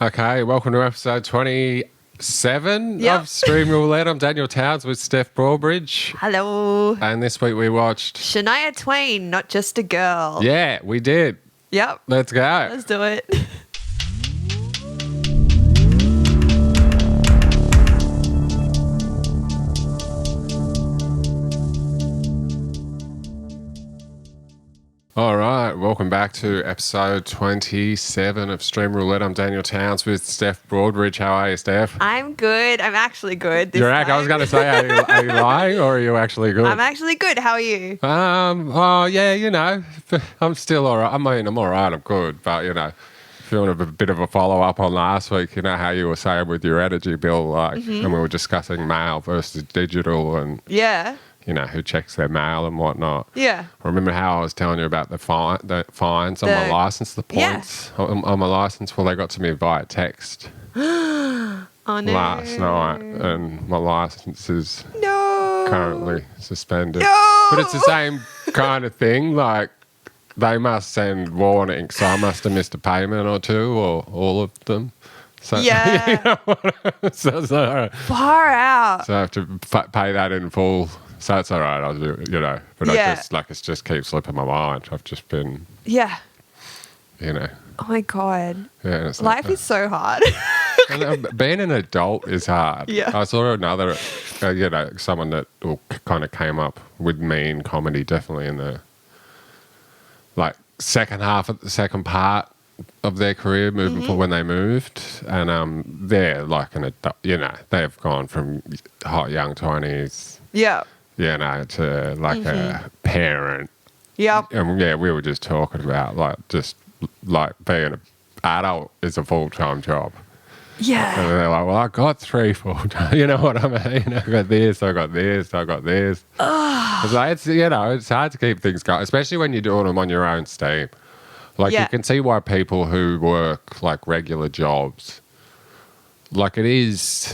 Okay, welcome to episode 27 Yep. of Stream Roulette. I'm Daniel Towns with Steph Broadbridge. Hello. And this week we watched... Shania Twain, Not Just a Girl. Yeah, we did. Yep. Let's go. Let's do it. All right, welcome back to episode 27 of Stream Roulette. I'm Daniel Towns with Steph Broadbridge. How are you, Steph? I'm good. I'm actually good this I was time. going to say, are you lying or are you actually good? I'm actually good. How are you? Oh, yeah, you know, I'm still all right. I mean, I'm all right, I'm good, but, you know, feeling a bit of a follow-up on last week, you know, how you were saying with your energy bill, like, and we were discussing mail versus digital and, Yeah. you know, who checks their mail and whatnot. Yeah. Remember how I was telling you about the fines on my license, the points on my license? Well, they got to me via text Oh, no. last night, and my license is No. currently suspended. No. But it's the same kind of thing. Like, they must send warnings, so I must have missed a payment or two, or all of them. So, Yeah. you know what? So Far out. I have to pay that in full. So it's all right, I'll do it, you know. But Yeah. it just keeps slipping my mind. I've just been, Yeah. you know. Oh, my God. Yeah, it's Life is so hard. and, being an adult is hard. Yeah. I saw another, you know, someone that kind of came up with me in comedy, definitely in the, like, second half of the second part of their career, moving forward when they moved. And they're like an adult, you know, they've gone from hot young 20s, Yeah. you know, to like a parent. Yep. And yeah, we were just talking about like being an adult is a full-time job. Yeah. And they're like, well, I got 3 full-time, you know what I mean? I got this, I got this, I got this. It's like, it's, you know, it's hard to keep things going, especially when you're doing them on your own steam. Like, you can see why people who work, like, regular jobs, like, it is,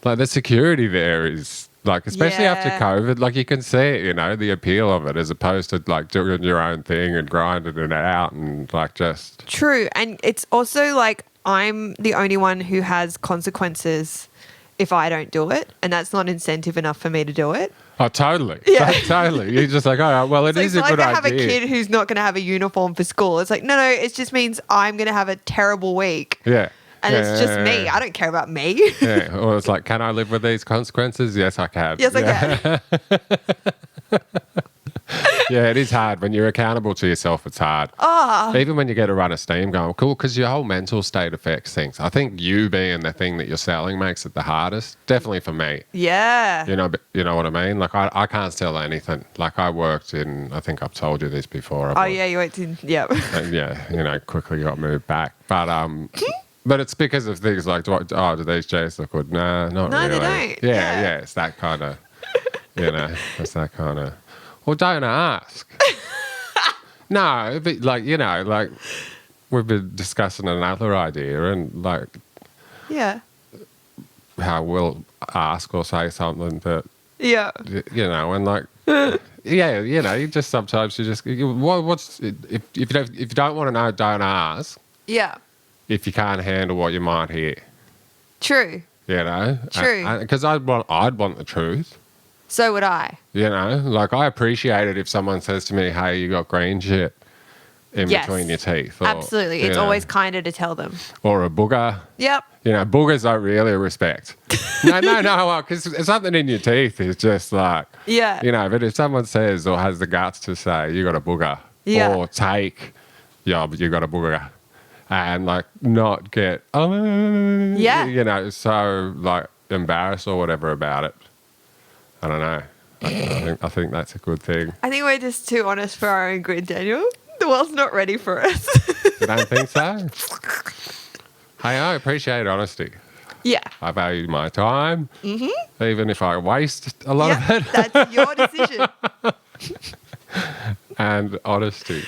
like, the security there is, like, especially after COVID, like, you can see it, you know, the appeal of it, as opposed to, like, doing your own thing and grinding it out and, like, just... True. And it's also like I'm the only one who has consequences if I don't do it. And that's not incentive enough for me to do it. Oh, totally. Yeah. Totally. You're just like, oh, well, it is It's a good like I have idea. a kid who's not going to have a uniform for school. It's like, no, it just means I'm going to have a terrible week. Yeah. And it's just me. Yeah. I don't care about me. Yeah. Or it's like, can I live with these consequences? Yes, I can. Yes, I can. Yeah, it is hard. When you're accountable to yourself, it's hard. Even when you get a run of steam going, cool, because your whole mental state affects things. I think you being the thing that you're selling makes it the hardest. Definitely for me. Yeah. You know what I mean? Like, I can't sell anything. Like, I worked in, I think I've told you this before. Oh, yeah, you went in. Yeah. And yeah, you know, quickly got moved back. But it's because of things like, do these J's look good? Nah, not really. No, they don't. Yeah, it's that kind of, you know, it's that kind of, well, don't ask. No, but like, you know, like, we've been discussing another idea and like Yeah. how we'll ask or say something that, Yeah. you know, and like, yeah, you know, if you don't want to know, don't ask. Yeah. If you can't handle what you might hear, True. you know, True. Because I'd want the truth. So would I. You know, like, I appreciate it if someone says to me, "Hey, you got green shit in Yes. between your teeth." Or, Absolutely. you It's know, always kinder to tell them. or a booger. Yep. You know, boogers don't really respect. No, because something in your teeth is just like, Yeah. you know. But if someone says or has the guts to say, "You got a booger," Yeah. or take, "Yeah, but you got a booger," and like not get, Yeah. you know, so like embarrassed or whatever about it. I don't know. I think that's a good thing. I think we're just too honest for our own good, Daniel. The world's not ready for us. You don't think so? Hey, I appreciate honesty. Yeah. I value my time, even if I waste a lot of it. That's your decision. And honesty.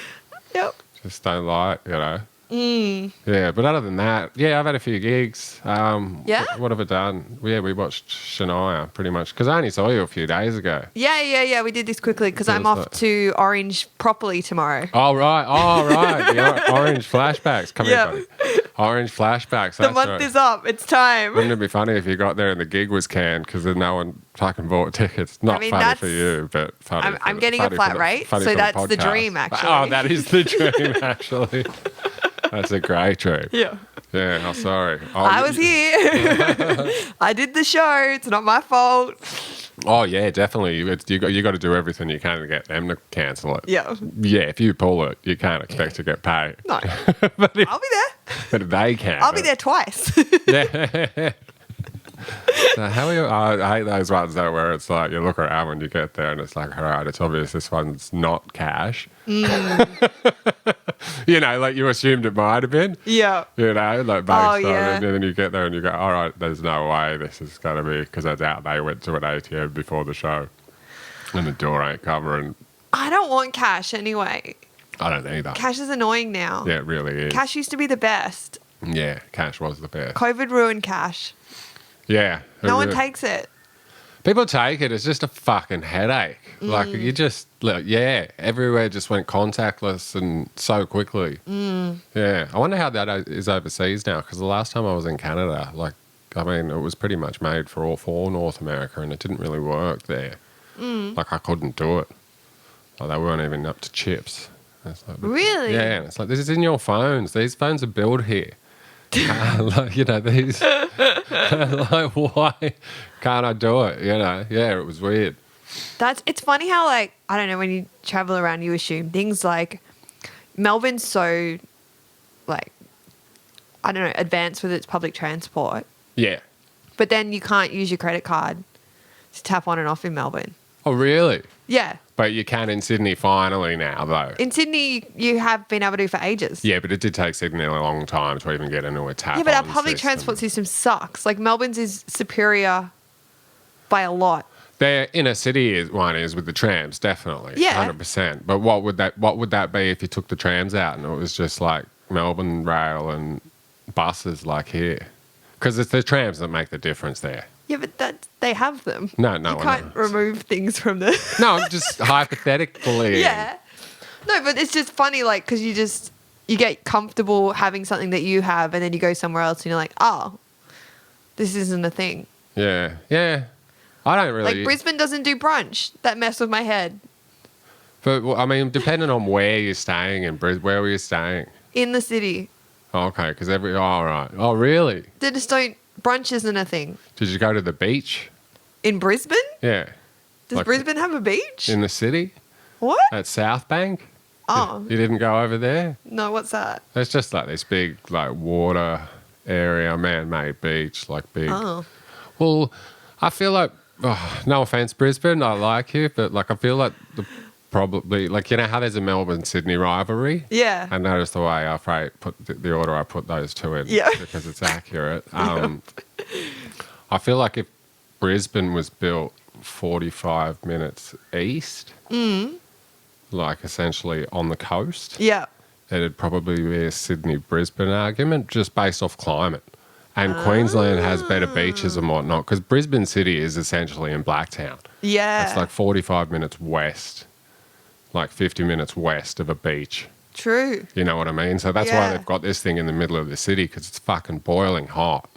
Yep. Just don't lie, you know. Yeah, but other than that, yeah, I've had a few gigs. Yeah? What have I done? Yeah, we watched Shania pretty much because I only saw you a few days ago. Yeah. We did this quickly because I'm off to Orange properly tomorrow. Oh, right. The orange flashbacks. Come here, buddy. Orange flashbacks. The month is up. It's time. Wouldn't it be funny if you got there and the gig was canned because then no one fucking bought tickets? Not funny for you, but funny. I'm getting a flat rate, so that's the dream, actually. Oh, that is the dream, actually. That's a great dream. Yeah. Yeah, I'm sorry. I was here. I did the show. It's not my fault. Oh, yeah, definitely. You got to do everything you can to get them to cancel it. Yeah. Yeah, if you pull it, you can't expect to get paid. No. But I'll be there. But they can. I'll be there twice. Yeah. So how are you? I hate those ones though, where it's like you look around when you get there and it's like, all right, it's obvious this one's not cash. You know, like you assumed it might have been. Yeah. You know, like based on yeah. it, and then you get there and you go, all right, there's no way this is going to be, because I doubt they went to an ATM before the show, and the door ain't covering. I don't want cash anyway. I don't either. Cash is annoying now. Yeah, it really is. Cash used to be the best. Yeah, cash was the best. COVID ruined cash. Yeah. No one takes it. People take it. It's just a fucking headache. Like, you just, yeah, everywhere just went contactless and so quickly. Yeah. I wonder how that is overseas now, because the last time I was in Canada, like, I mean, it was pretty much made for all for North America, and it didn't really work there. Like, I couldn't do it. Like, they weren't even up to chips. It's like, Really? Yeah. And it's like, this is in your phones. These phones are built here. Like, you know, these, like, why can't I do it? You know, yeah, it was weird. It's funny how, like, I don't know, when you travel around, you assume things like Melbourne's so, like, I don't know, advanced with its public transport, Yeah. but then you can't use your credit card to tap on and off in Melbourne. Oh, really? Yeah. But you can in Sydney finally now, though. In Sydney, you have been able to for ages. Yeah, but it did take Sydney a long time to even get into a tap. Yeah, but our public transport system sucks. Like, Melbourne's is superior by a lot. Their inner city one is with the trams, definitely. Yeah. 100%. But what would that be if you took the trams out and it was just like Melbourne rail and buses like here? Because it's the trams that make the difference there. Yeah, but they have them. No, you can't remove things from the... No, just hypothetically. Yeah. No, but it's just funny, like, because you get comfortable having something that you have, and then you go somewhere else and you're like, oh, this isn't a thing. Yeah. Yeah. I don't really... Like, Brisbane doesn't do brunch. That messed with my head. But, I mean, depending on where you're staying in Brisbane, where were you staying? In the city. Oh, okay, because oh, right. Oh, really? They just don't... Brunch isn't a thing. Did you go to the beach? In Brisbane? Yeah. Does Brisbane have a beach? In the city? What? At South Bank? Oh. You didn't go over there? No, what's that? It's just like this big, like, water area, man-made beach, like big. Oh. Well, I feel like, no offense, Brisbane, I like you, but, like, I feel like probably, like, you know how there's a Melbourne-Sydney rivalry? Yeah. I noticed the way I put the order I put those two in. Yeah. Because it's accurate. I feel like if Brisbane was built 45 minutes east, like essentially on the coast, Yeah. it'd probably be a Sydney-Brisbane argument just based off climate. And Queensland has better beaches and whatnot, because Brisbane City is essentially in Blacktown. Yeah. It's like 45 minutes west, like 50 minutes west of a beach. True. You know what I mean? So that's why they've got this thing in the middle of the city, because it's fucking boiling hot.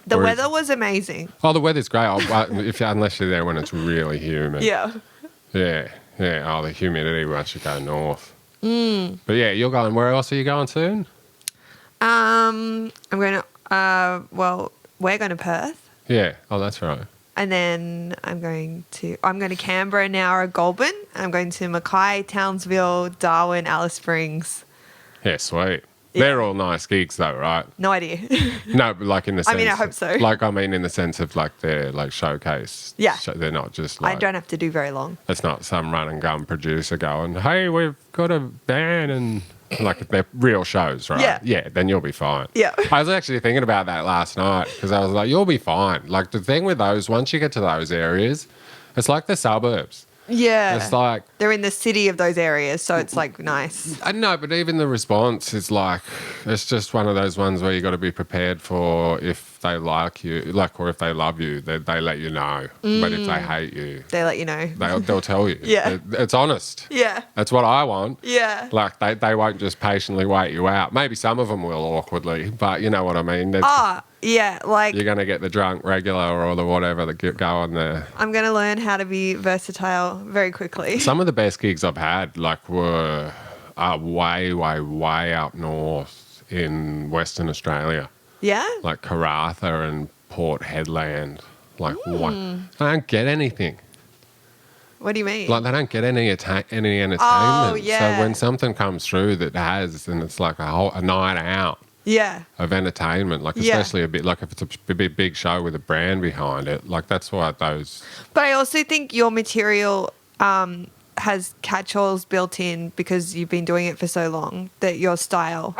The weather was amazing. Oh, the weather's great, unless you're there when it's really humid. Yeah. Yeah. Yeah. Oh, the humidity once you go north. But yeah, you're going, where else are you going soon? I'm going to, we're going to Perth. Yeah. Oh, that's right. And then I'm going to Canberra, Nowra, Goulburn. I'm going to Mackay, Townsville, Darwin, Alice Springs. Yeah, sweet. Yeah. They're all nice gigs though, right? No idea. No, but like in the sense... I mean, I hope so. Like, I mean, in the sense of like they're like showcase. Yeah. They're not just like... I don't have to do very long. It's not some run and gun producer going, hey, we've got a band and... Like, they're real shows, right? Yeah. Yeah, then you'll be fine. Yeah. I was actually thinking about that last night because I was like, you'll be fine. Like, the thing with those, once you get to those areas, it's like the suburbs. Yeah. It's like, they're in the city of those areas, so it's like nice. I know, but even the response is like, it's just one of those ones where you got to be prepared for if they like you, like, or if they love you, they let you know. But if they hate you, They let you know. they'll tell you. Yeah. It's honest. Yeah. That's what I want. Yeah. Like, they won't just patiently wait you out. Maybe some of them will awkwardly, but you know what I mean. Yeah, like You're going to get the drunk regular or the whatever that get going there. I'm going to learn how to be versatile very quickly. Some of the best gigs I've had, like, were way up north in Western Australia. Yeah? Like Karratha and Port Hedland. Like, what? They don't get anything. What do you mean? Like, they don't get any entertainment. Oh, yeah. So when something comes through that has, and it's like a night out Yeah. of entertainment, like especially a bit, like if it's a big show with a brand behind it, like that's why those. But I also think your material has catch-alls built in because you've been doing it for so long that your style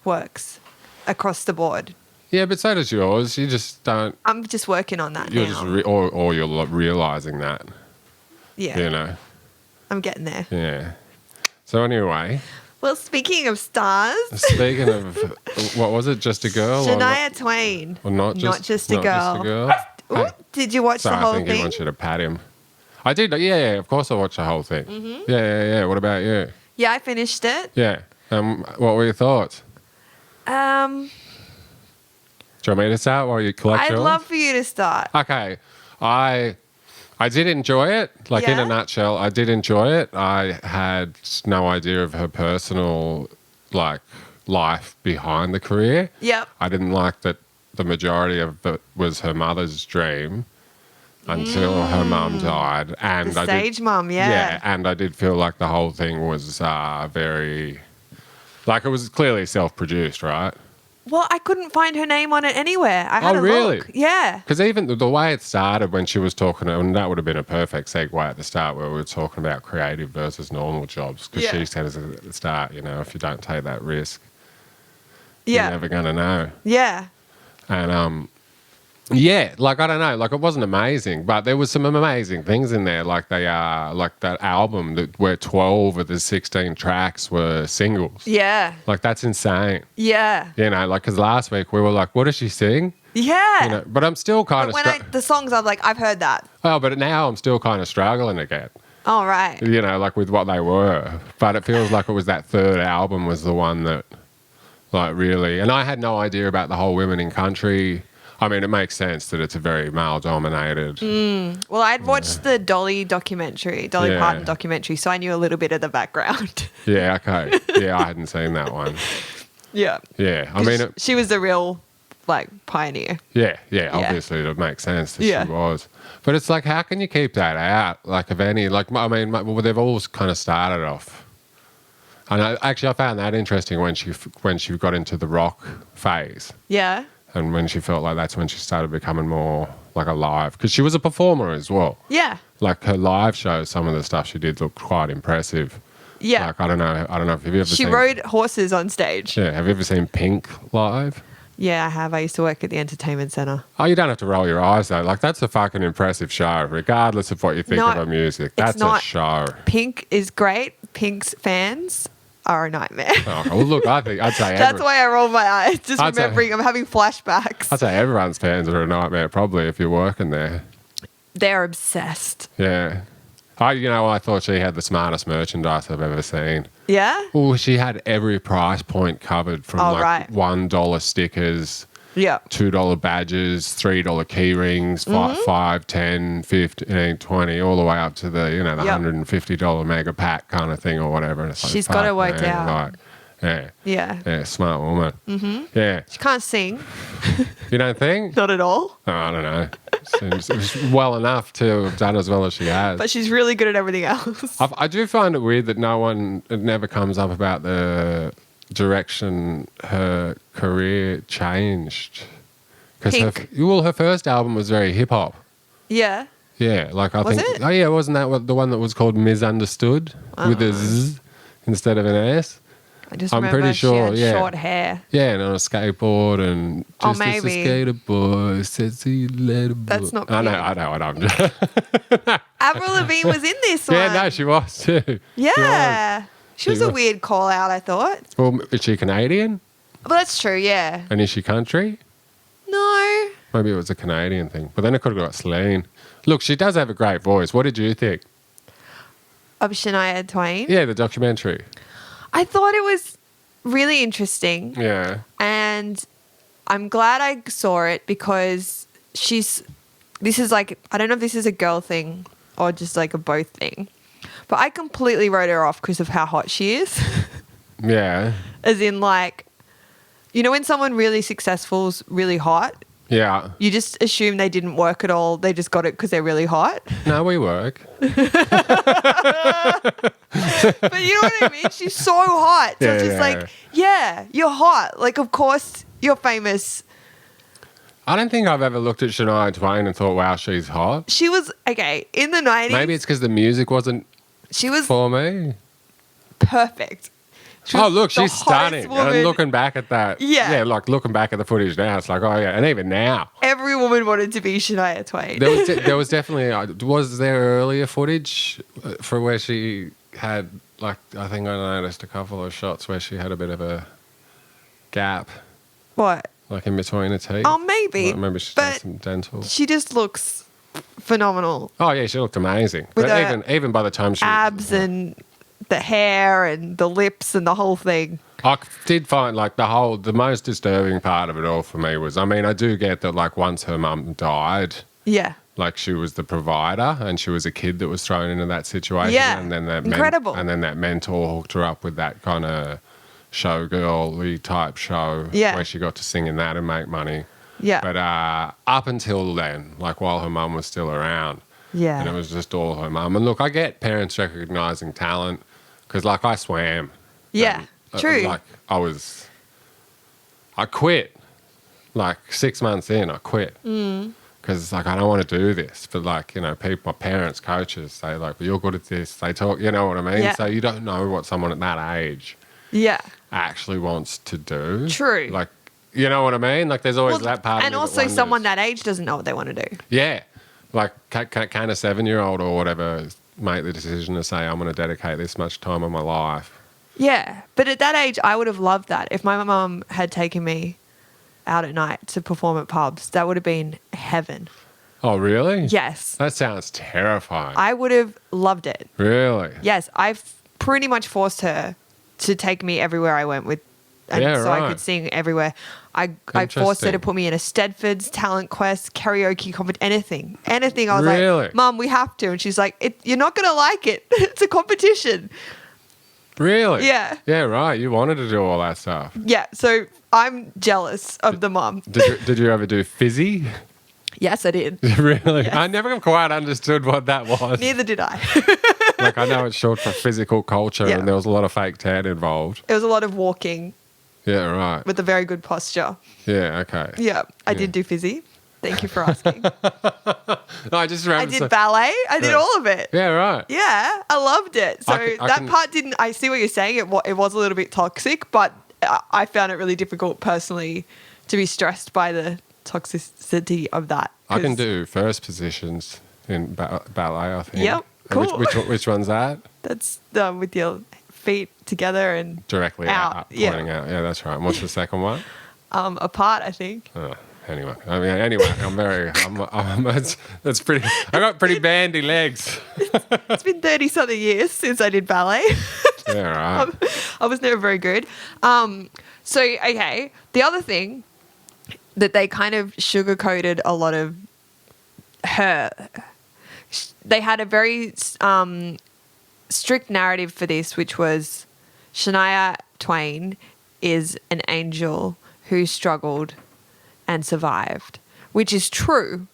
works across the board. Yeah, but so does yours. You just don't. I'm just working on that You're now. just or you're realizing that. Yeah. You know. I'm getting there. Yeah. So anyway, Well, speaking of stars, speaking of what was it? Just a girl? Shania Twain. Or not just a girl. Ooh, Hey, did you watch sorry, the whole I think thing? he wants you to pat him. I did. Yeah. Of course, I watched the whole thing. Mm-hmm. Yeah. What about you? Yeah, I finished it. Yeah. What were your thoughts? Do you want me to start while you collect I'd yours? love for you to start. Okay. I did enjoy it. Like, in Yeah? a nutshell, I did enjoy it. I had no idea of her personal, like, life behind the career. Yep. I didn't like that the majority of it was her mother's dream until her mum died. And The stage mum, Yeah, yeah. and I did feel like the whole thing was very... Like, it was clearly self-produced, right? Well, I couldn't find her name on it anywhere. I had Oh, a really? look. Yeah. Because even the way it started when she was talking, and that would have been a perfect segue at the start where we were talking about creative versus normal jobs. Because Yeah. she said at the start, you know, if you don't take that risk, Yeah. you're never going to know. Yeah. And yeah, like I don't know, like it wasn't amazing, but there was some amazing things in there. Like like that album where 12 of the 16 tracks were singles. Yeah. Like that's insane. Yeah. You know, like because last week we were like, what does she sing? Yeah. You know, but I'm still kind But of. when the songs, I'm like, I've heard that. Oh, but now I'm still kind of struggling again. All right. You know, like with what they were. But it feels like it was that third album was the one that, like, really. And I had no idea about the whole women in country. I mean, it makes sense that it's a very male-dominated. Well, I'd watched the Dolly Yeah. Parton documentary, so I knew a little bit of the background. Yeah, okay. Yeah, I hadn't seen that one. Yeah. Yeah, I mean, she was the real, like, pioneer. yeah, obviously it makes sense that Yeah. she was. But it's like, how can you keep that out? Like, of any, like, I mean, well, they've all kind of started off. And I found that interesting when she got into the rock phase. Yeah. And when she felt like that's when she started becoming more like alive. Because she was a performer as well. Yeah. Like her live shows, some of the stuff she did looked quite impressive. Yeah. Like, I don't know if you've ever She seen... rode horses on stage. Yeah, have you ever seen Pink live? Yeah, I have. I used to work at the entertainment centre. Oh, you don't have to roll your eyes though. Like, that's a fucking impressive show, regardless of what you think No, of her music. it's That's not. a show. Pink is great. Pink's fans are a nightmare. Oh, well, look, I'd say That's why I rolled my eyes. Just I'd say- remembering, I'm having flashbacks. I'd say everyone's fans are a nightmare, probably, if you're working there. They're obsessed. Yeah. I thought she had the smartest merchandise I've ever seen. Yeah? Oh, she had every price point covered from right. $1 stickers, Yeah. $2 badges, $3 key rings, Mm-hmm. 5, 10, 15, 20, all the way up to the Yep. $150 mega pack kind of thing or whatever. And it's like, She's got it fuck, worked man, out. Like, Yeah. yeah, smart woman. Mm-hmm. Yeah. She can't sing. You don't think? Not at all. Oh, I don't know. Seems well enough to have done as well as she has. But she's really good at everything else. I do find it weird that it never comes up about the direction her career changed. Because her first album was very hip hop. Yeah. Yeah, like I Was think. it? Oh yeah, wasn't that the one that was called Misunderstood with a Z instead of an S? I just I'm remember pretty sure, she had yeah. short hair. Yeah, and on a skateboard and Oh, just as a maybe. skater boy said, see you later, boy. That's not I know, cute. I know what I'm doing. Avril Lavigne was in this one. Yeah, no, she was too. Yeah. She was She a was. weird call out, I thought. Well, is she Canadian? But that's true, yeah. And is she country? No. Maybe it was a Canadian thing. But then it could have got Celine. Look, she does have a great voice. What did you think? Of Shania Twain. Yeah, the documentary. I thought it was really interesting. Yeah. And I'm glad I saw it because this is like, I don't know if this is a girl thing or just like a both thing, but I completely wrote her off because of how hot she is. Yeah. As in like, you know when someone really successful's really hot, Yeah. you just assume they didn't work at all. They just got it because they're really hot. No, we work. But you know what I mean? She's so hot. So it's just like, yeah, you're hot. Like, of course you're famous. I don't think I've ever looked at Shania Twain and thought, wow, she's hot. She was, okay, in the 90s. Maybe it's because the music wasn't she was for me. perfect. She Oh, was look, the she's hottest stunning. woman. And looking back at that. Yeah. Yeah, like looking back at the footage now, it's like, oh, yeah. And even now. Every woman wanted to be Shania Twain. There was definitely, was there earlier footage for where she had, like, I think I noticed a couple of shots where she had a bit of a gap, What? like in between her teeth. Oh, maybe. Like maybe she's but done some dental. she just looks phenomenal. Oh, yeah, she looked amazing. With But her even by the time she Abs and the hair and the lips and the whole thing. I did find like the most disturbing part of it all for me was, I mean, I do get that like once her mum died, Yeah. like she was the provider and she was a kid that was thrown into that situation. Yeah. And then that Incredible. and then that mentor hooked her up with that kind of showgirl type show Yeah. where she got to sing in that and make money. Yeah. But up until then, like while her mum was still around, Yeah. and it was just all her mum. And look, I get parents recognizing talent because like I swam. Yeah. And, True. Like I quit. Like 6 months in, I quit. Because like I don't want to do this. But like, you know, my parents, coaches say like, well, you're good at this. They talk, you know what I mean? Yeah. So you don't know what someone at that age Yeah. actually wants to do. True. Like, you know what I mean? Like there's always Well, that part of and me that also wonders. someone that age doesn't know what they want to do. Yeah. Like can a 7-year-old or whatever make the decision to say, I'm going to dedicate this much time of my life? Yeah. But at that age, I would have loved that. If my mum had taken me out at night to perform at pubs, that would have been heaven. Oh, really? Yes. That sounds terrifying. I would have loved it. Really? Yes. I've pretty much forced her to take me everywhere I went with. And Yeah, so I right. could sing everywhere. I forced her Interesting. to put me in a Stedford's, Talent Quest, karaoke competition, anything. I was Really? like, Mum, we have to. And she's like, you're not going to like it. It's a competition. Really? Yeah. Yeah, right. You wanted to do all that stuff. Yeah. So I'm jealous of the mum. Did you ever do fizzy? Yes, I did. Really? Yes. I never quite understood what that was. Neither did I. Like I know it's short for physical culture Yeah. and there was a lot of fake tan involved. It was a lot of walking Yeah, right. with a very good posture. Yeah, okay. Yeah. I Yeah. did do fizzy. Thank you for asking. No, I just remember. I did ballet. I did Yeah. all of it. Yeah, right. Yeah, I loved it. So I that can- part didn't. I see what you're saying. It was a little bit toxic, but I found it really difficult personally to be stressed by the toxicity of that. I can 'cause do first positions in ballet, I think. Yep, And cool. Which one's that? That's with your feet together and Directly Out, out, yeah. pointing out. Yeah, that's right. And what's the second one? apart. I think. Anyway, that's pretty. I got pretty bandy legs. It's been 30-something years since I did ballet. Yeah, right. I was never very good. So, okay. The other thing that they kind of sugarcoated a lot of her, they had a very strict narrative for this, which was Shania Twain is an angel who struggled and survived, which is true,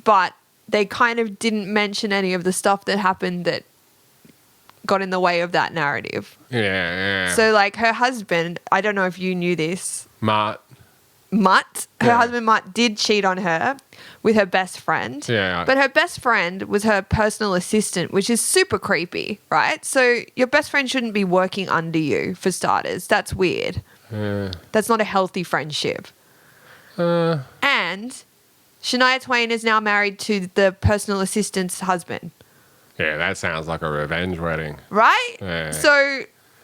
but they kind of didn't mention any of the stuff that happened that got in the way of that narrative. Yeah. So, like, her husband, I don't know if you knew this. Mart. Mutt, her Yeah. husband Mutt, did cheat on her with her best friend. Yeah. But her best friend was her personal assistant, which is super creepy, right? So your best friend shouldn't be working under you, for starters. That's weird. Yeah. That's not a healthy friendship. Uh, And Shania Twain is now married to the personal assistant's husband, yeah, that sounds like a revenge wedding. right? Yeah. So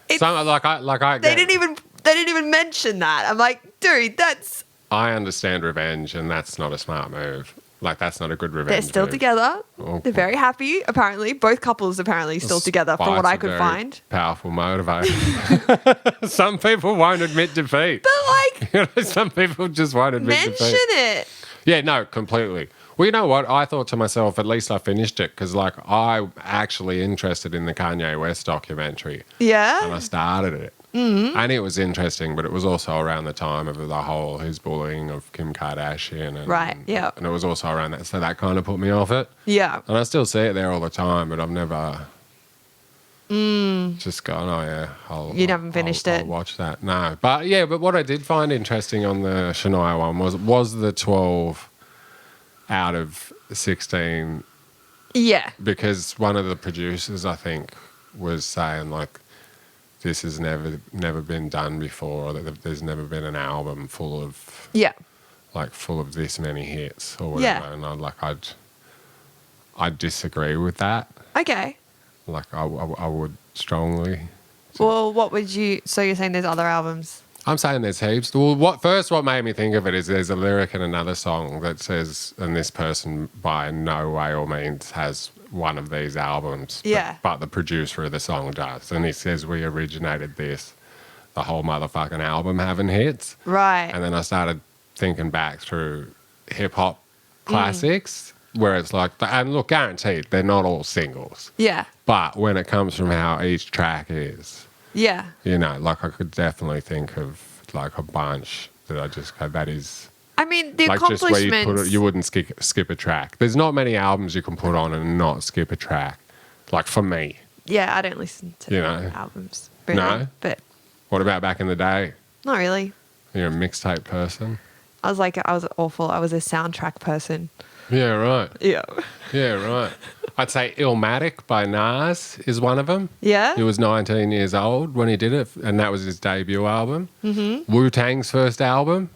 it's, Some, I they didn't even mention that. I'm like, dude, that's I understand revenge, and that's not a smart move. Like, that's not a good revenge. they're still move. together. Oh. They're very happy. Apparently, both couples apparently still together, from what Spite's I a could very find. Powerful motivator. Some people won't admit defeat. But like, Some people just won't admit mention defeat. it. Yeah, no, completely. Well, you know what? I thought to myself, at least I finished it because, like, I'm actually interested in the Kanye West documentary, and I Yeah. started it. Mm-hmm. And it was interesting, but it was also around the time of the whole his bullying of Kim Kardashian. And, Right, yeah. And it was also around that. So that kind of put me off it. Yeah. And I still see it there all the time, but I've never just gone, oh, yeah. You haven't finished I'll it? watch that. No. But, yeah, but what I did find interesting on the Shania one was the 12 out of 16, Yeah. because one of the producers, I think, was saying, like, this has never been done before, or that there's never been an album full of Yeah. this many hits or whatever. Yeah. And I'd disagree with that. Okay. Like I would strongly. Well, what would you? So you're saying there's other albums? I'm saying there's heaps. Well, what made me think of it is there's a lyric in another song that says, and this person by no way or means has one of these albums. Yeah. But the producer of the song does. And he says, we originated this, the whole motherfucking album having hits. Right. And then I started thinking back through hip hop classics where it's like, and look, guaranteed, they're not all singles. Yeah. But when it comes from how each track is, Yeah. you know, like I could definitely think of like a bunch that I just go, that is I mean, the like just where accomplishments. you wouldn't skip a track. There's not many albums you can put on and not skip a track. Like for me. Yeah, I don't listen to You know. albums. Really, No? but What about back in the day? not really. You're a mixtape person? I was awful. I was a soundtrack person. Yeah, right. Yeah. Yeah, right. I'd say Illmatic by Nas is one of them. Yeah. He was 19 years old when he did it, and that was his debut album. Mm-hmm. Wu-Tang's first album.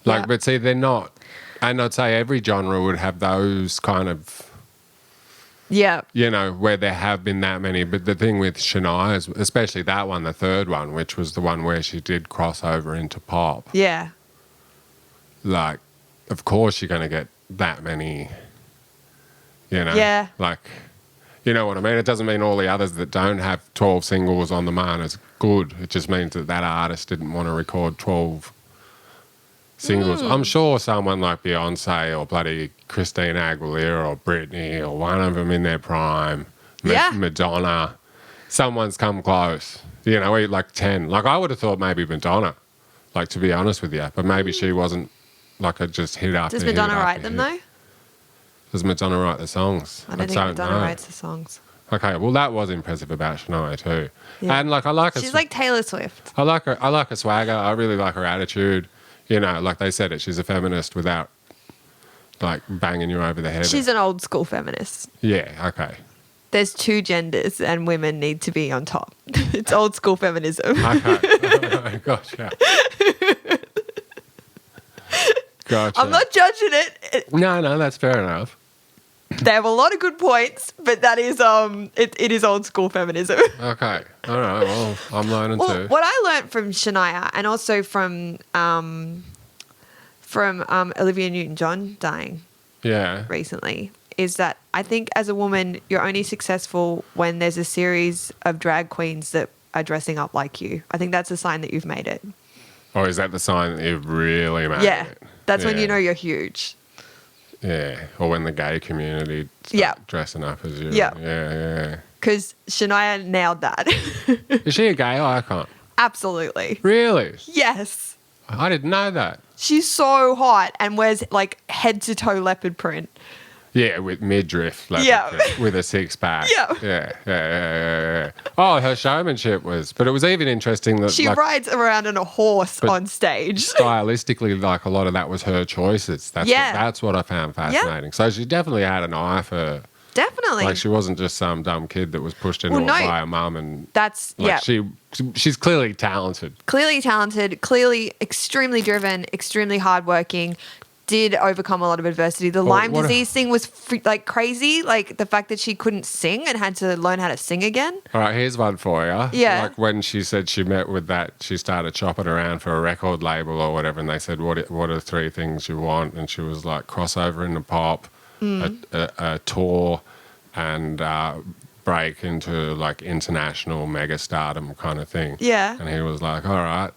Like, Yeah. but see, they're not. And I'd say every genre would have those kind of, Yeah. you know, where there have been that many. But the thing with Shania, is, especially that one, the third one, which was the one where she did cross over into pop, Yeah. like, of course you're going to get that many, you know? Yeah. Like, you know what I mean? It doesn't mean all the others that don't have 12 singles on the man is good. It just means that artist didn't want to record 12 singles. I'm sure someone like Beyonce or bloody Christina Aguilera or Britney or one of them in their prime, Yeah. Madonna, someone's come close. You know, like 10. Like I would have thought maybe Madonna, like to be honest with you, but maybe she wasn't like a just hit after Does hit Madonna after write them hit. though? Does Madonna write the songs? I don't think Madonna know. writes the songs. Okay, well that was impressive about Shania too. Yeah. And like I like her. She's like Taylor Swift. I like her swagger. I really like her attitude. You know, like they said it, she's a feminist without like banging you over the head. She's an old school feminist. Yeah, okay. There's two genders and women need to be on top. It's old school feminism. Okay. Gotcha. Gotcha. I'm not judging it. No, that's fair enough. They have a lot of good points, but that is it is old school feminism. Okay. All right. Well, I'm learning Well, too. what I learned from Shania and also from Olivia Newton-John dying Yeah. recently is that I think as a woman you're only successful when there's a series of drag queens that are dressing up like you. I think that's a sign that you've made it. Or is that the sign that you've really made Yeah. it? That's when you Yeah. know you're huge. Yeah. Or when the gay community start Yeah. dressing up as you. Yeah. Yeah. Because Shania nailed that. Is she a gay icon? Absolutely. Really? Yes. I didn't know that. She's so hot and wears like head to toe leopard print. Yeah, with midriff, like with a six pack. Yeah. Oh, her showmanship was, but it was even interesting that she rides around on a horse on stage. Stylistically, like a lot of that was her choices. That's what I found fascinating. So she definitely had an eye for. Definitely. Like she wasn't just some dumb kid that was pushed into it by her mum, and she's clearly talented. Clearly extremely driven, extremely hardworking. Did overcome a lot of adversity. The Lyme disease thing was crazy. Like the fact that she couldn't sing and had to learn how to sing again. All right, here's one for you. Yeah. Like when she said she met with that, she started shopping around for a record label or whatever, and they said, what are 3 things you want? And she was like, crossover into pop, a tour, and break into like international mega stardom kind of thing. Yeah. And he was like, all right,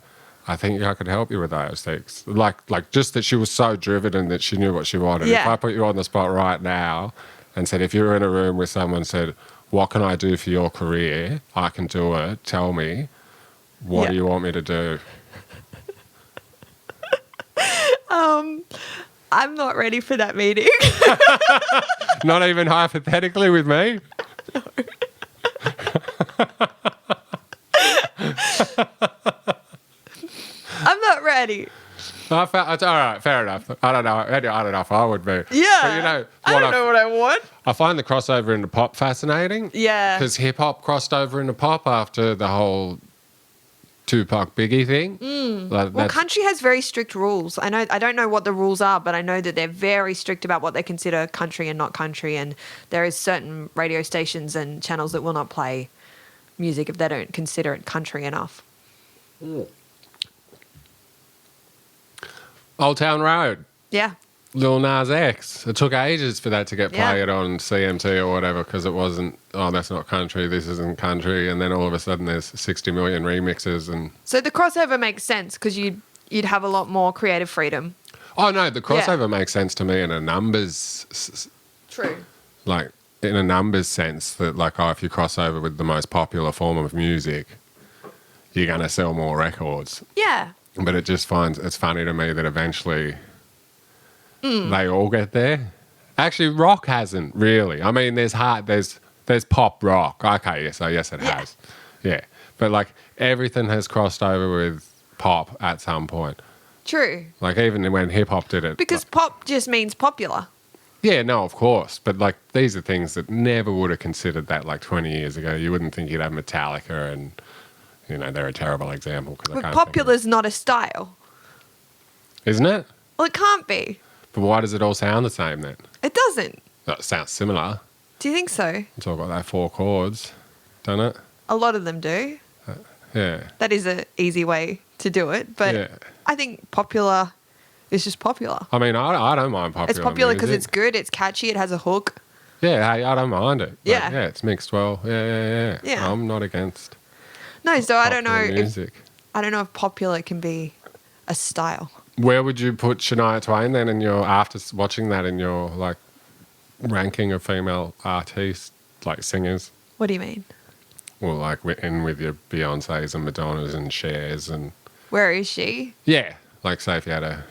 I think I could help you with those things. Like just that she was so driven and that she knew what she wanted. Yeah. If I put you on the spot right now and said, if you were in a room with someone said, what can I do for your career? I can do it. Tell me. What do you want me to do? I'm not ready for that meeting. Not even hypothetically with me? No. I'm not ready. All right, fair enough. I don't know if I would be. Yeah. But you know, I don't know what I want. I find the crossover into pop fascinating. Yeah. Because hip hop crossed over into pop after the whole Tupac Biggie thing. Well, country has very strict rules. I don't know what the rules are, but I know that they're very strict about what they consider country and not country. And there is certain radio stations and channels that will not play music if they don't consider it country enough. Old Town Road. Yeah. Lil Nas X. It took ages for that to get played on CMT or whatever because it wasn't, that's not country, this isn't country. And then all of a sudden there's 60 million remixes. And so the crossover makes sense because you'd have a lot more creative freedom. Oh, no, the crossover makes sense to me in a numbers... True. Like, in a numbers sense that, like, if you cross over with the most popular form of music, you're going to sell more records. Yeah. But it's funny to me that eventually they all get there. Actually, rock hasn't really. I mean, there's pop rock. Okay, yes, it has. Yeah. But like everything has crossed over with pop at some point. True. Like even when hip hop did it. Because pop just means popular. Yeah, no, of course. But like these are things that never would have considered that like 20 years ago. You wouldn't think you'd have Metallica and... You know, they're a terrible example. But popular's not a style. Isn't it? Well, it can't be. But why does it all sound the same then? It doesn't. It sounds similar. Do you think so? It's all got that 4 chords, don't it? A lot of them do. Yeah. That is an easy way to do it. But I think popular is just popular. I mean, I don't mind popular. It's popular because it's good, it's catchy, it has a hook. Yeah, hey, I don't mind it. Yeah. Yeah, it's mixed well. Yeah. I'm not against... No, so I don't know if popular can be a style. Where would you put Shania Twain then after watching that in your like ranking of female artists, like singers? What do you mean? Well, like in with your Beyoncés and Madonnas and Chers and... Where is she? Yeah, like say if you had a...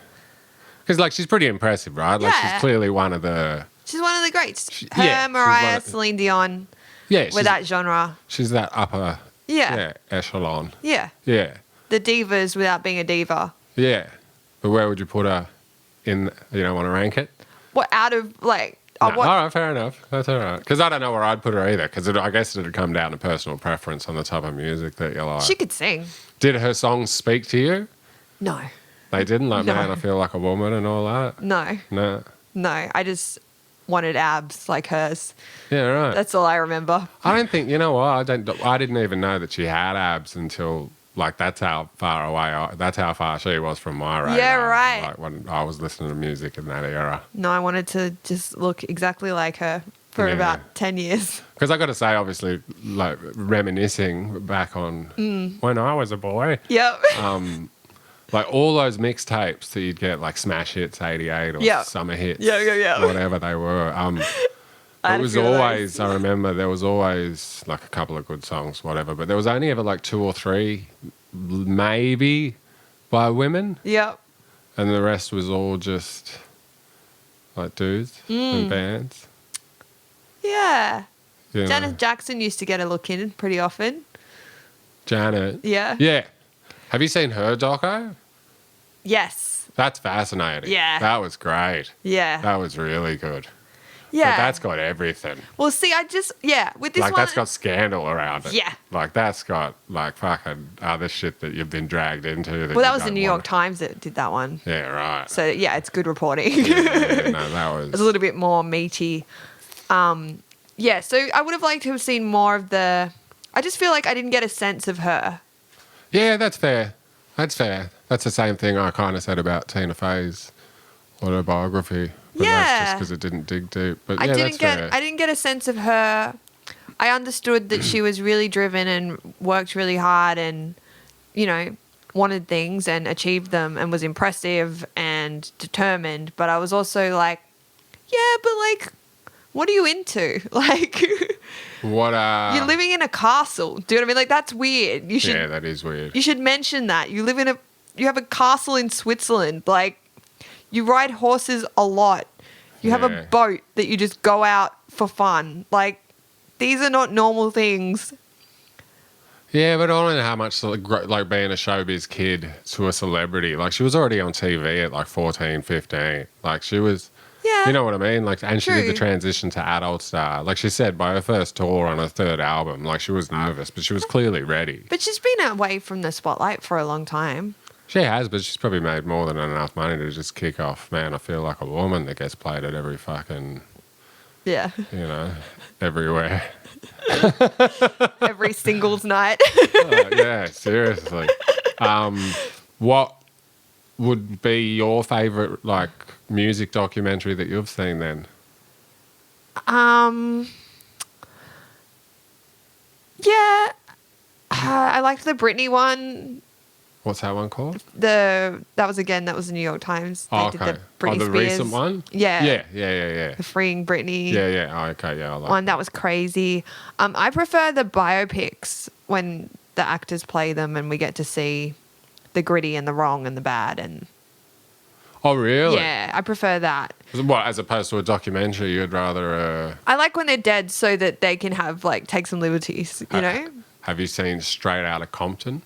Because like she's pretty impressive, right? Like she's clearly one of the... She's one of the greats. Mariah, Celine Dion. Yeah. With that genre. She's that upper... Yeah, echelon. Yeah. Yeah. The divas without being a diva. Yeah. But where would you put her in? You don't want to rank it? What, out of, like... No. All right, fair enough. That's all right. Because I don't know where I'd put her either. Because I guess it would come down to personal preference on the type of music that you like. She could sing. Did her songs speak to you? No. They didn't? Like, No. Man, I Feel Like a Woman and all that? No. No. No, I just wanted abs like hers. Yeah, right. That's all I remember. I don't think, you know what? I didn't even know that she had abs until, like, that's how far she was from my radar. Yeah, right. Like, when I was listening to music in that era. No, I wanted to just look exactly like her for about 10 years. Because I got to say, obviously, like, reminiscing back on when I was a boy. Yep. Like, all those mixtapes that you'd get, like, Smash Hits 88 or Summer Hits. Yeah. Whatever they were. It was always, I remember there was always like a couple of good songs, whatever, but there was only ever like 2 or 3, maybe, by women. Yep. And the rest was all just like dudes and bands. Yeah. You know. Janet Jackson used to get a look in pretty often. Janet. Yeah. Yeah. Have you seen her doco? Yes. That's fascinating. Yeah. That was great. Yeah. That was really good. Yeah. But that's got everything. Well, see, with this Like, one. that's got scandal around it. Yeah. Like, that's got, like, fucking other shit that you've been dragged into. Well, that was the New York Times that did that one. Yeah, right. So, yeah, it's good reporting. Yeah, no, that was... It's a little bit more meaty. Yeah, so I would have liked to have seen more of the... I just feel like I didn't get a sense of her. Yeah, that's fair. That's fair. That's the same thing I kind of said about Tina Fey's autobiography. But that's just because it didn't dig deep. But yeah, that's fair. I didn't get a sense of her. I understood that she was really driven and worked really hard and, you know, wanted things and achieved them and was impressive and determined. But I was also like, yeah, but like, what are you into? Like, you're living in a castle. Do you know what I mean? Like, that's weird. Yeah, that is weird. You should mention that. You have a castle in Switzerland. Like, you ride horses a lot. You have a boat that you just go out for fun. Like, these are not normal things. Yeah, but I don't know how much, like, being a showbiz kid to a celebrity. Like, she was already on TV at, like, 14, 15. Like, she was... Yeah. You know what I mean? Like, and she True. did the transition to adult star. Like she said, by her first tour on her third album, like she was nervous, but she was clearly ready. But she's been away from the spotlight for a long time. She has, but she's probably made more than enough money to just kick off, man, I feel like a woman that gets played at every fucking, Yeah. you know, everywhere. Every singles night. Yeah, seriously. What would be your favourite, like, music documentary that you've seen then? Yeah. I liked the Britney one. What's that one called? That was the New York Times. They did the Britney the Spears. recent one? Yeah. Yeah. The Freeing Britney. Yeah. Oh, okay, yeah, I like one. That was crazy. I prefer the biopics when the actors play them and we get to see the gritty and the wrong and the bad and... Oh, really? Yeah, I prefer that. What, as opposed to a documentary, you'd rather... I like when they're dead so that they can have, like, take some liberties, you know? Have you seen Straight Outta Compton?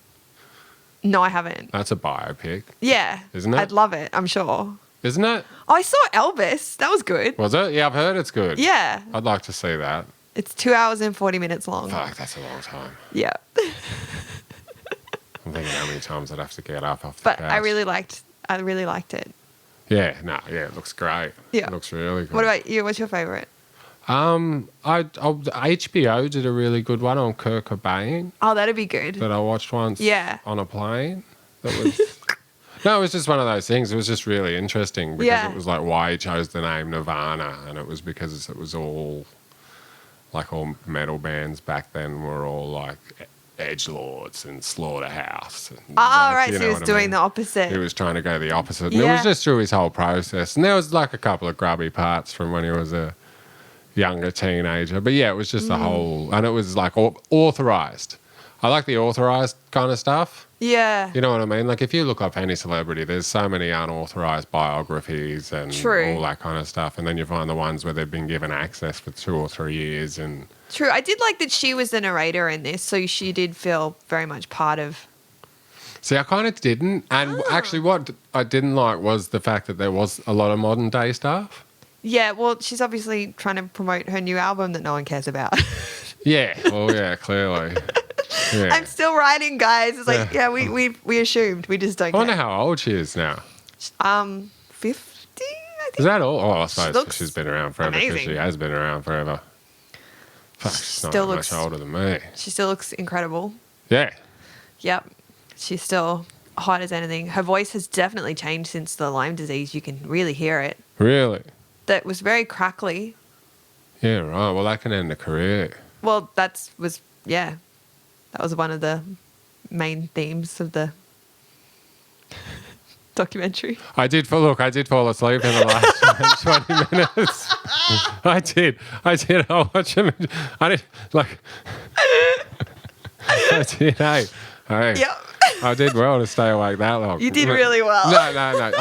No, I haven't. That's a biopic. Yeah. Isn't it? I'd love it, I'm sure. Isn't it? Oh, I saw Elvis. That was good. Was it? Yeah, I've heard it's good. Yeah. I'd like to see that. It's 2 hours and 40 minutes long. Fuck, that's a long time. Yeah. I'm thinking how many times I'd have to get up off the But couch. I really liked it. Yeah, it looks great. Yeah. It looks really good. What about you? What's your favourite? HBO did a really good one on Kurt Cobain Oh, that'd be good. that I watched once on a plane. That was... No, it was just one of those things. It was just really interesting because it was like why he chose the name Nirvana, and it was because it was all metal bands back then were all like edgelords and Slaughterhouse. And, right. you So know he was what I doing mean? the opposite. He was trying to go the opposite. And Yeah. it was just through his whole process. And there was like a couple of grubby parts from when he was a younger teenager. But yeah, it was just the whole, and it was like authorized. I like the authorized kind of stuff. Yeah. You know what I mean? Like if you look up any celebrity, there's so many unauthorized biographies and True. all that kind of stuff. And then you find the ones where they've been given access for 2 or 3 years. And True. I did like that she was the narrator in this, so she did feel very much part of... see, I kind of didn't. And actually what I didn't like was the fact that there was a lot of modern day stuff. Yeah, well, she's obviously trying to promote her new album that no one cares about. Yeah, well, yeah, clearly. Yeah. I'm still writing, guys. It's like, we assumed. We just don't I wonder care. how old she is now. 50, I think. Is that all? Oh, I suppose looks she's been around forever because amazing. she has been around forever. Fuck, she's Still not that looks- much older than me. She still looks incredible. Yeah. Yep. She's still hot as anything. Her voice has definitely changed since the Lyme disease. You can really hear it. Really? That was very crackly. Yeah, right. Well, that can end a career. Well, that was one of the main themes of the documentary. I did fall asleep in the last 20 minutes. I did. I'll watch him. I did, like... I did, hey. Yep. I did well to stay awake that long. You did really well. No.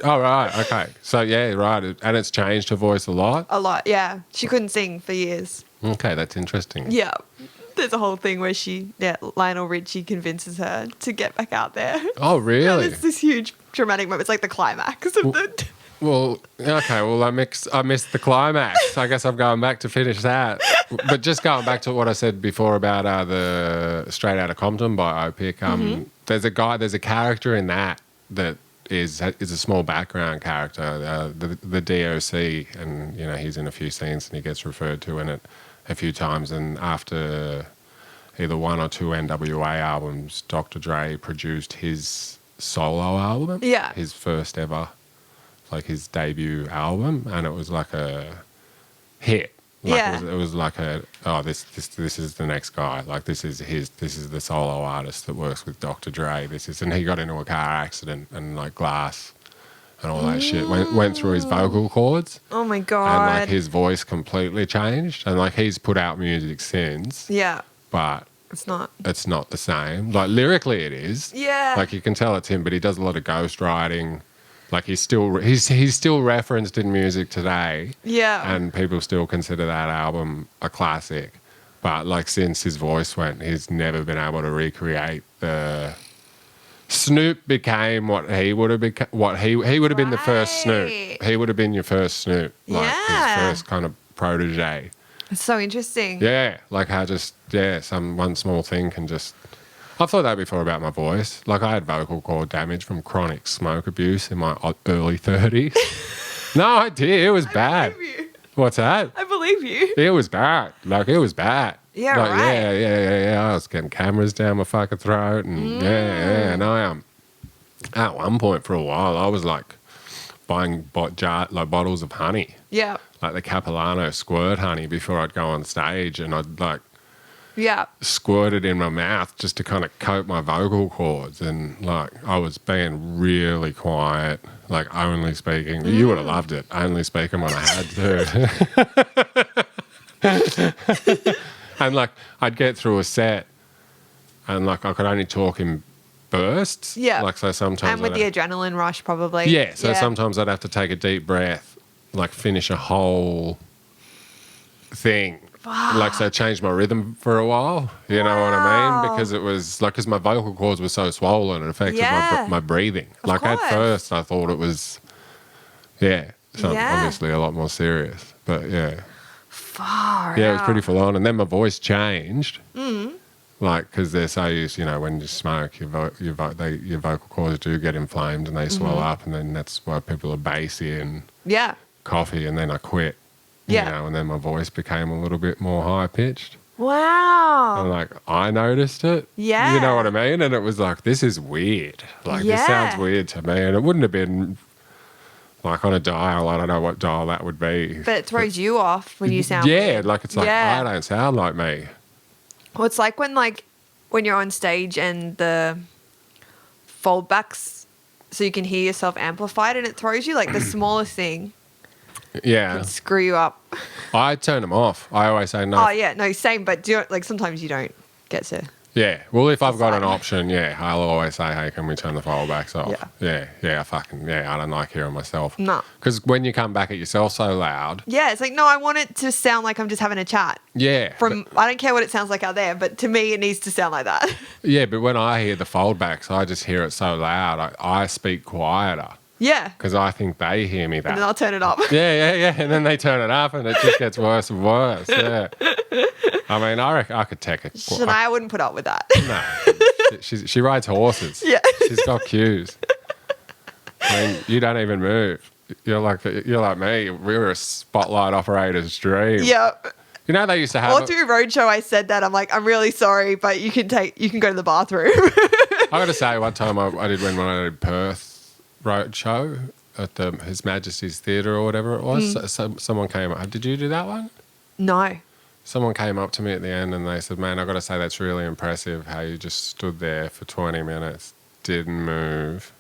Oh, right. Okay. So, yeah, right. And it's changed her voice a lot? A lot, yeah. She couldn't sing for years. Okay, that's interesting. Yeah. There's a whole thing where Lionel Richie convinces her to get back out there. Oh, really? It's this huge dramatic moment. It's like the climax of the... Well, okay. Well, I missed the climax. I guess I'm going back to finish that. But just going back to what I said before about the Straight Outta Compton biopic. There's a character in that is a small background character, the DOC, and he's in a few scenes and he gets referred to in it a few times. And after either one or two NWA albums, Dr. Dre produced his solo album. Yeah. His first ever. Like his debut album, and it was like a hit. Like it was like this is the next guy. Like this is the solo artist that works with Dr. Dre. And he got into a car accident and like glass and all that shit went through his vocal cords. Oh my God. And like his voice completely changed. And like he's put out music since. Yeah. But it's not the same. Like lyrically it is. Yeah. Like you can tell it's him, but he does a lot of ghostwriting. Like he's still referenced in music today. Yeah. And people still consider that album a classic. But like since his voice went, he's never been able to recreate the Snoop became what he would have become. What he would have been the first Snoop. He would have been your first Snoop. Like his first kind of protege. It's so interesting. Yeah. Like how some one small thing can just. I've thought that before about my voice. Like I had vocal cord damage from chronic smoke abuse in my early 30s. No, I did. It was bad. I believe you. What's that? I believe you. It was bad. Like it was bad. Yeah, like, right. Yeah. I was getting cameras down my fucking throat, and and at one point for a while I was like buying bottles of honey. Yeah. Like the Capilano squirt honey before I'd go on stage, and I'd like. Yeah. Squirted in my mouth just to kind of coat my vocal cords, and like I was being really quiet, like only speaking. You would have loved it, only speaking when I had to. And like I'd get through a set, and like I could only talk in bursts. Yeah. Like so sometimes. And with the adrenaline rush, probably. Yeah. So sometimes I'd have to take a deep breath, like finish a whole thing. Like, so it changed my rhythm for a while, you know what I mean? Because it was, like, because my vocal cords were so swollen, it affected my breathing. Like, at first, I thought it was, obviously a lot more serious. But, Far it was pretty full on. And then my voice changed. Like, because they're so used, when you smoke, your vocal cords do get inflamed and they swell up. And then that's why people are bassy and coffee. And then I quit. Yeah. And then my voice became a little bit more high-pitched. Wow. And, like, I noticed it. Yeah. You know what I mean? And it was like, this is weird. Like, this sounds weird to me. And it wouldn't have been, like, on a dial. I don't know what dial that would be. But it throws you off when you sound weird. Like, it's like, I don't sound like me. Well, it's like when you're on stage and the foldbacks, so you can hear yourself amplified, and it throws you, like, the smallest thing. Yeah. Can screw you up. I turn them off. I always say no. Oh, yeah. No, same. But sometimes you don't get to. Yeah. Well, if I've got an option, I'll always say, hey, can we turn the foldbacks off? Yeah. I don't like hearing myself. No. Because when you come back at yourself so loud. Yeah. It's like, no, I want it to sound like I'm just having a chat. Yeah. I don't care what it sounds like out there, but to me, it needs to sound like that. Yeah. But when I hear the foldbacks, I just hear it so loud. I speak quieter. Yeah. Because I think they hear me that. And then I'll turn it up. Yeah. And then they turn it up and it just gets worse and worse. Yeah. I mean, I reckon I could take it. Shania wouldn't put up with that. No. She rides horses. Yeah. She's got cues. I mean, you don't even move. You're like me. We were a spotlight operator's dream. Yep. You know they used to have. All through Roadshow, I said that. I'm like, I'm really sorry, but you can go to the bathroom. I got to say, one time I did when I did Perth Roadshow at His Majesty's Theatre or whatever it was. Someone came up. Did you do that one? No. Someone came up to me at the end and they said, man, I got to say that's really impressive how you just stood there for 20 minutes, didn't move,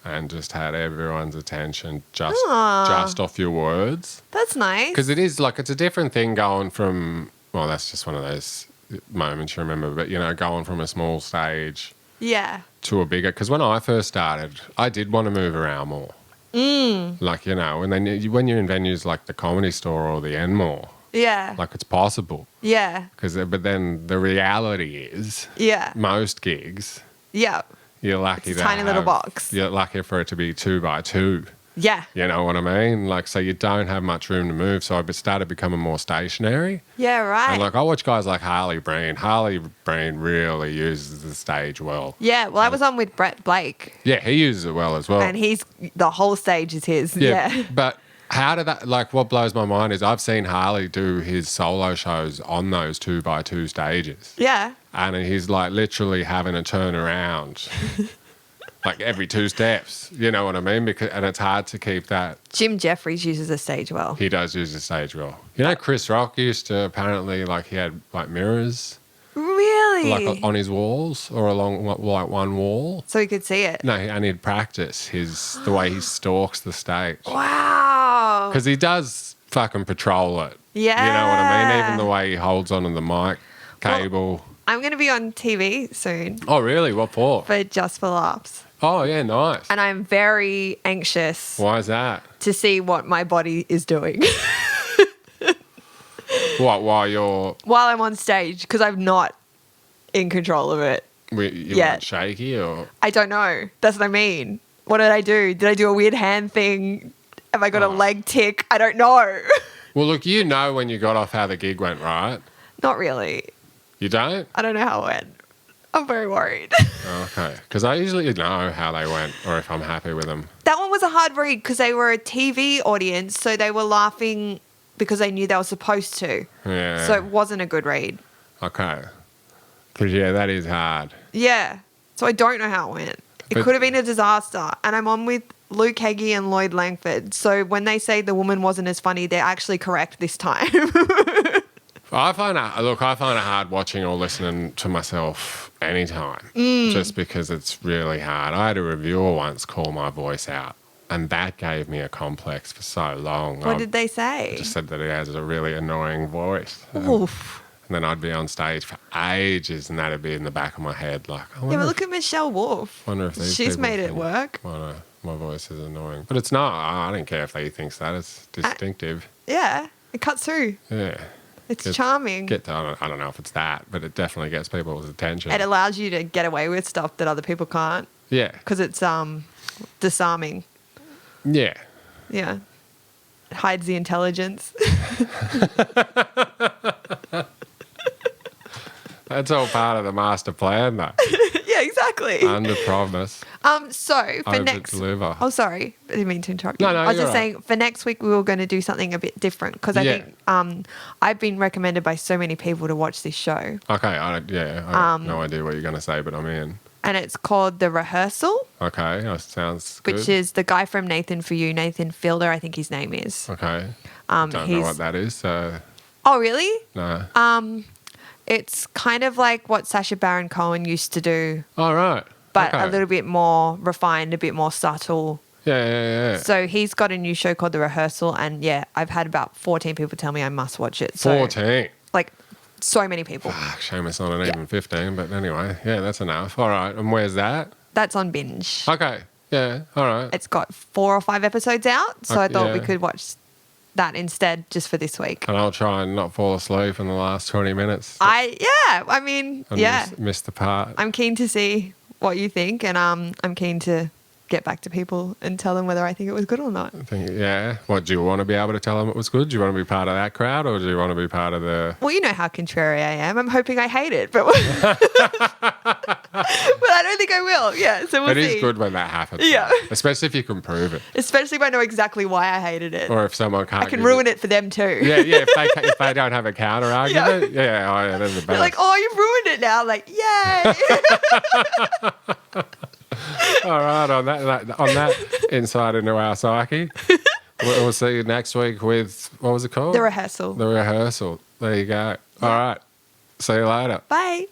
and just had everyone's attention just off your words. That's nice. Because it is like, it's a different thing going from, well, that's just one of those moments you remember, but, going from a small stage. Yeah. to a bigger, because when I first started, I did want to move around more. Like, you know, and then when you're in venues like the Comedy Store or the Enmore, Yeah. like it's possible. Yeah. But then the reality is, Yeah. most gigs, Yeah. you're lucky It's a to tiny little box. You're lucky for it to be 2x2. Yeah. You know what I mean? Like, so you don't have much room to move. So I started becoming more stationary. Yeah, right. And like, I watch guys like Harley Breen. Harley Breen really uses the stage well. Yeah, well, I was on with Brett Blake. Yeah, he uses it well as well. And the whole stage is his. Yeah. But how did that, like, what blows my mind is I've seen Harley do his solo shows on those 2x2 stages. Yeah. And he's like literally having to turn around like every 2 steps. You know what I mean? And it's hard to keep that. Jim Jeffries uses the stage well. He does use the stage well. You know, Chris Rock used to apparently, like, he had like mirrors. Really? Like on his walls or along like one wall. So he could see it. No, and he'd practice the way he stalks the stage. Wow. Because he does fucking patrol it. Yeah. You know what I mean? Even the way he holds onto the mic cable. Well, I'm going to be on TV soon Oh, really? What for? for Just for Laughs. Oh, yeah, nice. And I'm very anxious Why is that? to see what my body is doing What, while I'm on stage because I'm not in control of it. you Yeah. weren't shaky or? I don't know. That's what I mean. What did I do? Did I do a weird hand thing? Have I got a leg tick? I don't know. Well, look, you know when you got off how the gig went, right? Not really. You don't? I don't know how it went. I'm very worried. Okay. Because I usually know how they went or if I'm happy with them. That one was a hard read because they were a TV audience, so they were laughing because they knew they were supposed to. Yeah. So it wasn't a good read. Okay. Because, yeah, that is hard. Yeah. So I don't know how it went. It But- could have been a disaster. And I'm on with Luke Heggie and Lloyd Langford. So when they say the woman wasn't as funny, they're actually correct this time. I find it hard watching or listening to myself anytime, just because it's really hard. I had a reviewer once call my voice out, and that gave me a complex for so long. What did they say? Just said that he has a really annoying voice. Oof. And then I'd be on stage for ages, and that'd be in the back of my head, like, I Yeah, wonder, but look at Michelle Wolf. wonder if these She's people made it think work. my voice is annoying. But it's not. I don't care if he thinks that. It's distinctive. Yeah, it cuts through. Yeah. It's charming. I don't know if it's that, but it definitely gets people's attention. It allows you to get away with stuff that other people can't Yeah. because it's disarming. Yeah. Yeah. It hides the intelligence. That's all part of the master plan, though. Yeah, exactly. Under promise, So for over next deliver. Oh, sorry. I didn't mean to interrupt you. No, I was you're just right. saying for next week we were going to do something a bit different because I Yeah. think I've been recommended by so many people to watch this show. Okay, I have no idea what you're going to say, but I'm in. And it's called The Rehearsal, Okay, that sounds good. which is the guy from Nathan For You, Nathan Fielder, I think his name is. Okay. Don't know he's- what that is, so Oh, really? no. It's kind of like what Sacha Baron Cohen used to do, All right. but okay. a little bit more refined, a bit more subtle. Yeah. So he's got a new show called The Rehearsal, and yeah, I've had about 14 people tell me I must watch it. So, 14. like, so many people. Shame it's not even 15, but anyway, yeah, that's enough. All right, and where's that? That's on Binge. Okay, yeah, all right. It's got 4 or 5 episodes out, so I thought we yeah. could watch that instead just for this week. And I'll try and not fall asleep in the last 20 minutes. I mean, and yeah. miss the part. I'm keen to see what you think, and I'm keen to get back to people and tell them whether I think it was good or not. I think, yeah. What, do you want to be able to tell them it was good? Do you want to be part of that crowd, or do you want to be part of the... Well, you know how contrary I am. I'm hoping I hate it, but but I don't think I will. Yeah, so we'll It see. is good when that happens. Yeah. though. Especially if you can prove it. Especially if I know exactly why I hated it. Or if someone can't... I can ruin it for them too. Yeah, if they don't have a counter argument. Yeah, they're the best. They're like, oh, you've ruined it now. I'm like, yay. All right, on that insight into our psyche, we'll see you next week with, what was it called? The Rehearsal. The Rehearsal. There you go. All right. See you later. Bye.